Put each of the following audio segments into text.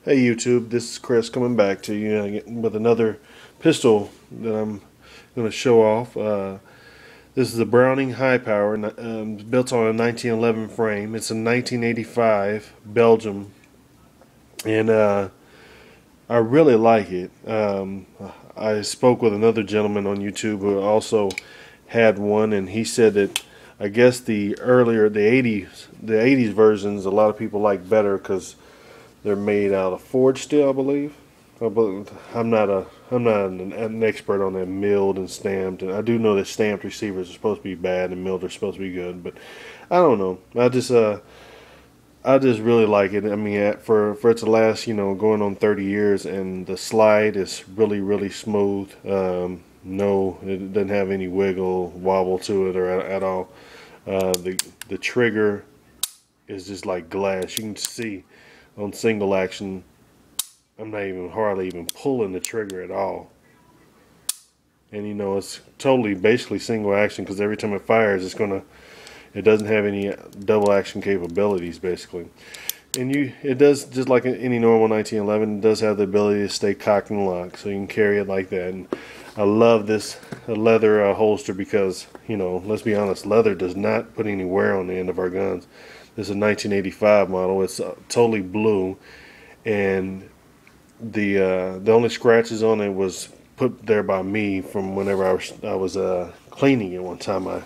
Hey YouTube, this is Chris coming back to you with another pistol that I'm going to show off. This is a Browning High Power, built on a 1911 frame. It's a 1985 Belgium, and I really like it. I spoke with another gentleman on YouTube who also had one, and he said that I guess the 80s versions, a lot of people like better because they're made out of forged steel, I believe. I'm not an expert on that milled and stamped, and I do know that stamped receivers are supposed to be bad and milled are supposed to be good, but I don't know. I just really like it. I mean, for it to last, going on 30 years, and the slide is really smooth. No, it doesn't have any wiggle, wobble to it or at all. The trigger is just like glass. You can see on single action, I'm not even hardly even pulling the trigger at all. And it's totally basically single action because every time it fires, it doesn't have any double action capabilities basically. And it does, just like any normal 1911, it does have the ability to stay cocked and locked, so you can carry it like that. And I love this leather holster because, let's be honest, leather does not put any wear on the end of our guns. This is a 1985 model. It's totally blue, and the only scratches on it was put there by me from whenever I was cleaning it one time. I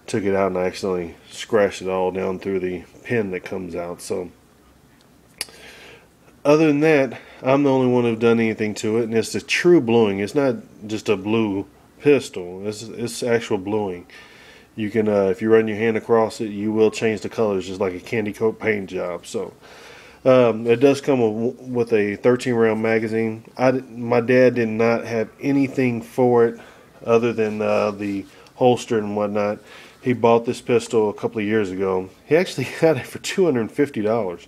took it out and I accidentally scratched it all down through the pin that comes out. So other than that, I'm the only one who've done anything to it, and it's the true bluing. It's not just a blue pistol. It's actual bluing. You can, if you run your hand across it, you will change the colors just like a candy coat paint job. So it does come with a 13 round magazine. My dad did not have anything for it other than the holster and whatnot. He bought this pistol a couple of years ago. He actually got it for $250.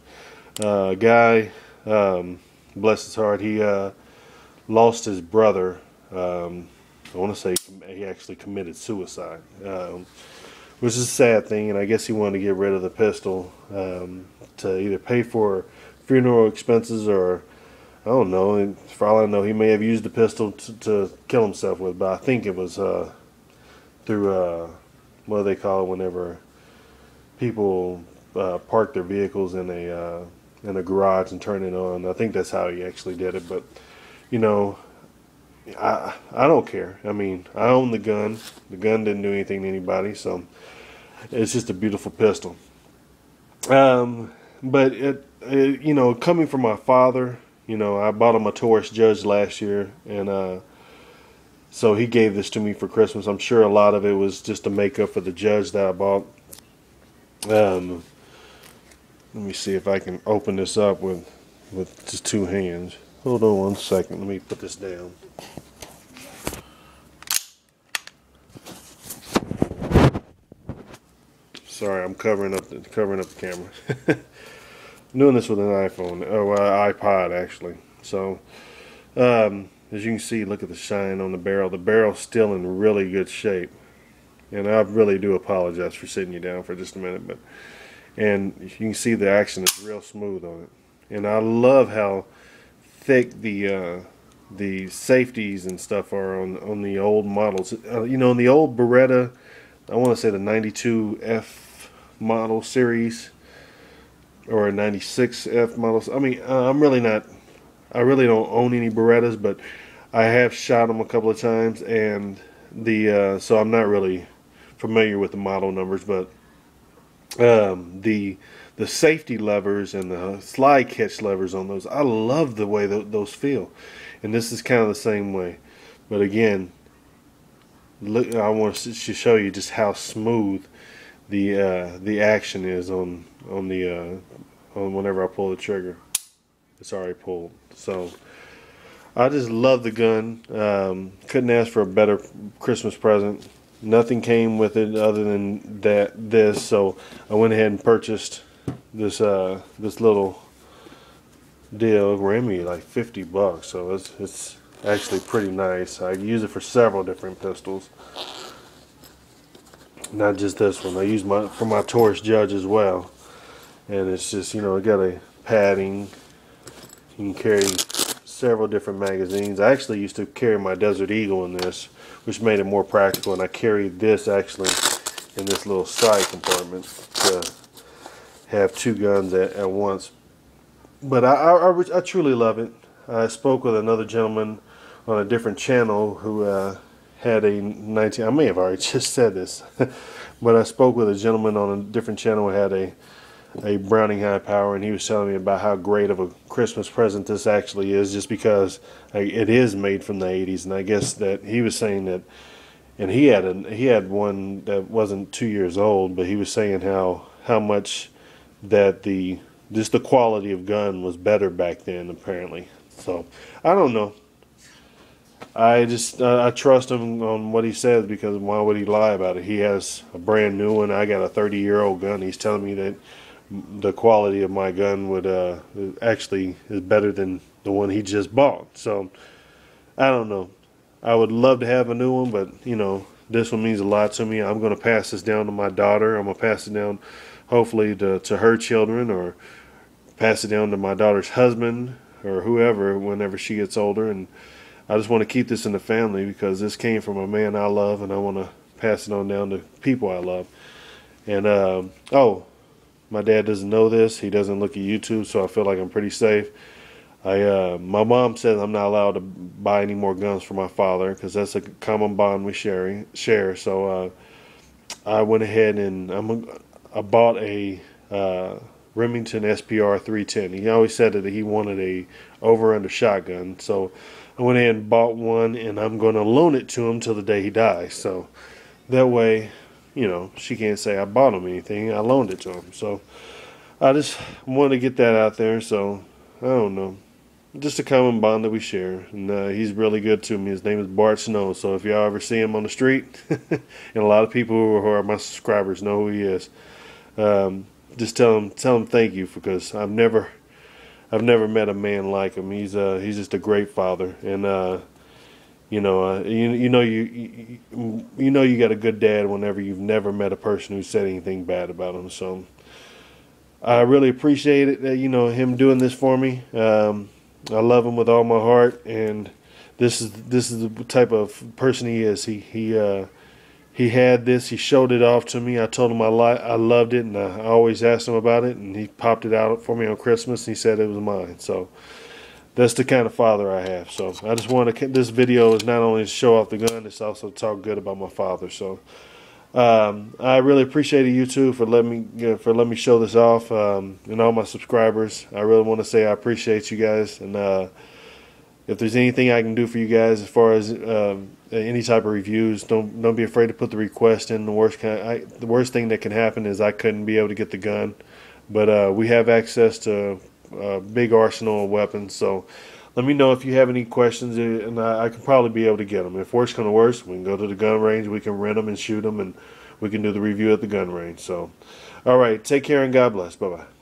Guy, bless his heart, he lost his brother. I want to say he actually committed suicide, which is a sad thing, and I guess he wanted to get rid of the pistol to either pay for funeral expenses or, I don't know, and for all I know, he may have used the pistol to kill himself with, but I think it was through, what do they call it whenever people park their vehicles in a garage and turn it on. I think that's how he actually did it, but, I don't care. I mean, I own the gun. The gun didn't do anything to anybody, so it's just a beautiful pistol. But coming from my father, I bought him a Taurus Judge last year, and so he gave this to me for Christmas. I'm sure a lot of it was just to make up for the Judge that I bought. Let me see if I can open this up with just two hands. Hold on one second. Let me put this down. Sorry, I'm covering up the camera. I'm doing this with an iPhone, or iPod actually. So, as you can see, look at the shine on the barrel. The barrel's still in really good shape, and I really do apologize for sitting you down for just a minute, and you can see the action is real smooth on it. And I love how thick the safeties and stuff are on the old models. In the old Beretta, I want to say the 92F model series or 96F models. I mean, I really don't own any Berettas, but I have shot them a couple of times, and so I'm not really familiar with the model numbers, but the safety levers and the slide catch levers on those, I love the way those feel, and this is kind of the same way. But again, look, I want to show you just how smooth the action is on whenever I pull the trigger. It's already pulled. So I just love the gun. Couldn't ask for a better Christmas present. Nothing came with it other than this. So I went ahead and purchased this little deal. It ran me like $50. So it's actually pretty nice. I use it for several different pistols, not just this one. I use for my Taurus Judge as well, and it's just it got a padding, You can carry several different magazines. I actually used to carry my Desert Eagle in this, which made it more practical, and I carried this actually in this little side compartment to have two guns at once. But I truly love it. I spoke with another gentleman on a different channel who had a 19. I may have already just said this, but I spoke with a gentleman on a different channel who had a Browning high power, and he was telling me about how great of a Christmas present this actually is, just because it is made from the 80s. And I guess that he was saying that, and he had one that wasn't 2 years old, but he was saying how much that just the quality of gun was better back then, apparently. So I don't know. I trust him on what he says, because why would he lie about it? He has a brand new one. I got a 30-year-old gun. He's telling me that the quality of my gun would actually is better than the one he just bought. So I don't know. I would love to have a new one, but you know, this one means a lot to me. I'm going to pass this down to my daughter. I'm going to pass it down, hopefully, to her children, or pass it down to my daughter's husband or whoever whenever she gets older. And I just want to keep this in the family, because this came from a man I love, and I want to pass it on down to people I love. And oh, my dad doesn't know this. He doesn't look at YouTube, so I feel like I'm pretty safe. My mom says I'm not allowed to buy any more guns for my father, because that's a common bond we share. So I went ahead and I bought a Remington SPR 310. He always said that he wanted a over-under shotgun, so I went ahead and bought one, and I'm going to loan it to him till the day he dies. So that way, you know, she can't say I bought him anything. I loaned it to him. So I just want to get that out there. So I don't know. Just a common bond that we share. And he's really good to me. His name is Bart Snow. So if y'all ever see him on the street, and a lot of people who are my subscribers know who he is, just tell him thank you, because I've never met a man like him. He's just a great father, and you know you got a good dad whenever you've never met a person who said anything bad about him. So I really appreciate it, him doing this for me. I love him with all my heart, and this is the type of person he is. He had this. He showed it off to me. I told him I loved it, and I always asked him about it, and he popped it out for me on Christmas, and he said it was mine. So that's the kind of father I have. So I just want to. This video is not only to show off the gun, it's also to talk good about my father. So I really appreciate you two for letting me show this off, and all my subscribers. I really want to say I appreciate you guys, and if there's anything I can do for you guys as far as any type of reviews, don't be afraid to put the request in. The worst thing that can happen is I couldn't be able to get the gun, but we have access to a big arsenal of weapons. So let me know if you have any questions, and I can probably be able to get them. If worse comes to worse, we can go to the gun range, we can rent them and shoot them, and we can do the review at the gun range. So, all right, take care and God bless. Bye-bye.